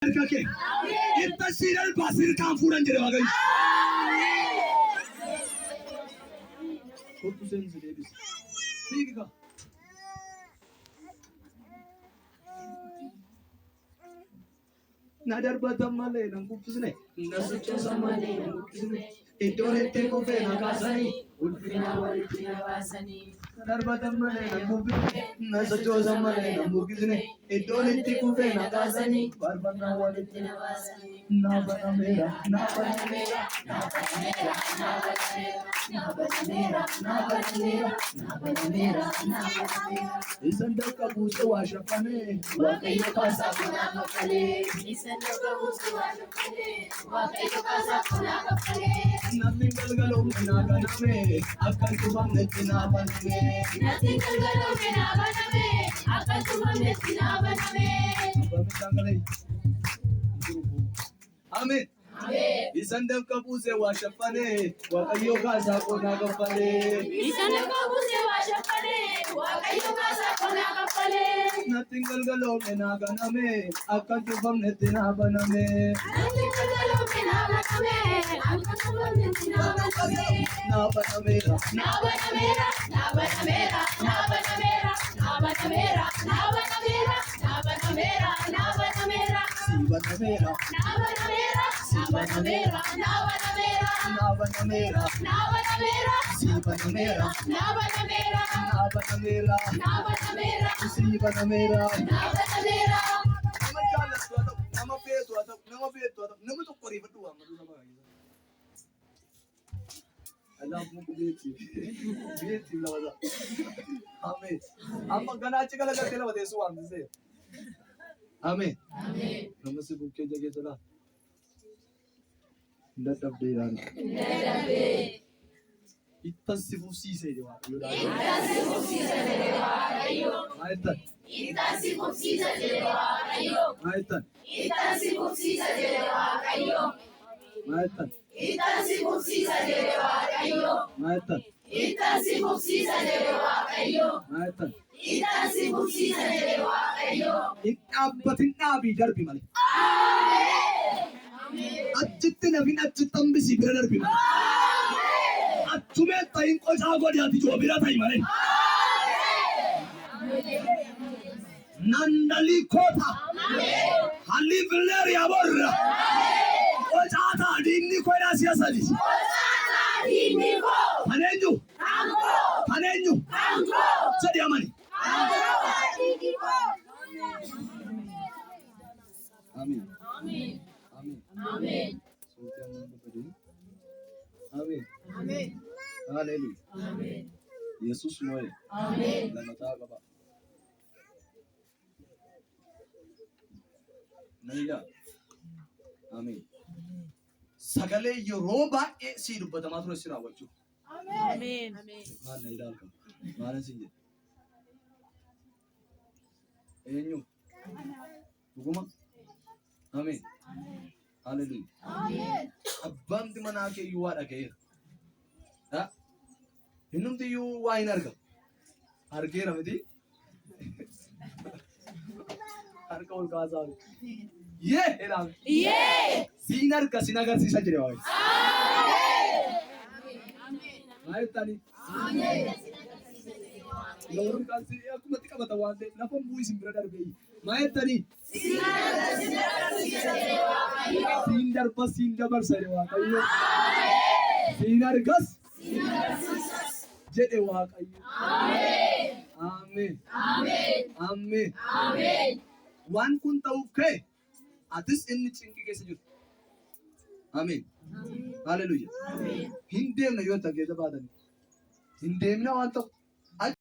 Kake itta siral basir kan furan jere wagai ko tusen zile bis siga nadar batamale nan kupsne nasucho samale nan kupsne idorete ko fe nakasani ulfina walitina wasani nadar batamale nan kupsne nasucho samale nan kupsne idorete ko fe nakasani barbana walitina wasani nabana mera nabana mera nabana mera nabana mera nabana mera nabana mera nabana mera isanda kabuso washapane wakayo pasa kuna makale isanda kabuso washapane wakayo pasa kuna makale nothing galgalo naganame akan tubamne tinabaname nothing galgalo naganame akan tubamne tinabaname bamitangale amen isandam kabuse washapane wakayo kaza kona kapale isandam kabuse washapane wakayo kaza kona kapale nothing galgalo naganame akan tubamne tinabaname nothing galgalo naganame akan tubamne tinabaname nabanamera nabanamera nabanamera nabanamera nabanamera nabanamera nabanamera nabanamera sibanamera nabanamera nabanamera nabanamera nabanamera nabanamera sibanamera nabanamera nabanamera nabanamera sibanamera nabanamera nama peto atau nama tu kori betul sama sama Allah mu beti lawa amen amma gana chikala ka tela wade suwan se amen namaste bukke jage chala ndab de ran itasifu sise dewa itasifu sise dewa ayo ayatan itasifu sise dewa ayo ayatan itasifu sise dewa ayo ayatan itasifu sise dewa ayo ayatan itasifu sise dewa ayo ayatan itasifu sise dewa ayo ikabbatin nabi darbi male achitti nabin achittam bisi bira darbi male achume tain ko jago diati jo bira tai male nandali kota hali vileri aborra o jata dinni ko na siyasali dinni ko panenju ango jadi amani dinni ko amin amin amin amin amin amin haleluya amin yesus moye amin namata baba naiya amin sagale yoroba e si dubbata matro sira wachu amen amen man naidal ka maran sinje enyu buguma amen haleluya amen abbam di manake yuwa dake ha innum di yuwa inarga arge ramidi arka ul kaza ye elam ye sinar ka sinagar sisa jere wa amen amen aytani amen lorun kan si aku mati ka batawande lafam bui simbra dar gei maytani sinar ka sinagar sisa jere wa ayo sindar pasinda bar sare wa ayo sinar gas jere wa ayo amen amen amen amen amen wan kun ta'uuf ka'e atis inni cinqi keessa jiru amen haleluya hin deemna yoo ta'e keessa baatani hin deemna waan ta'u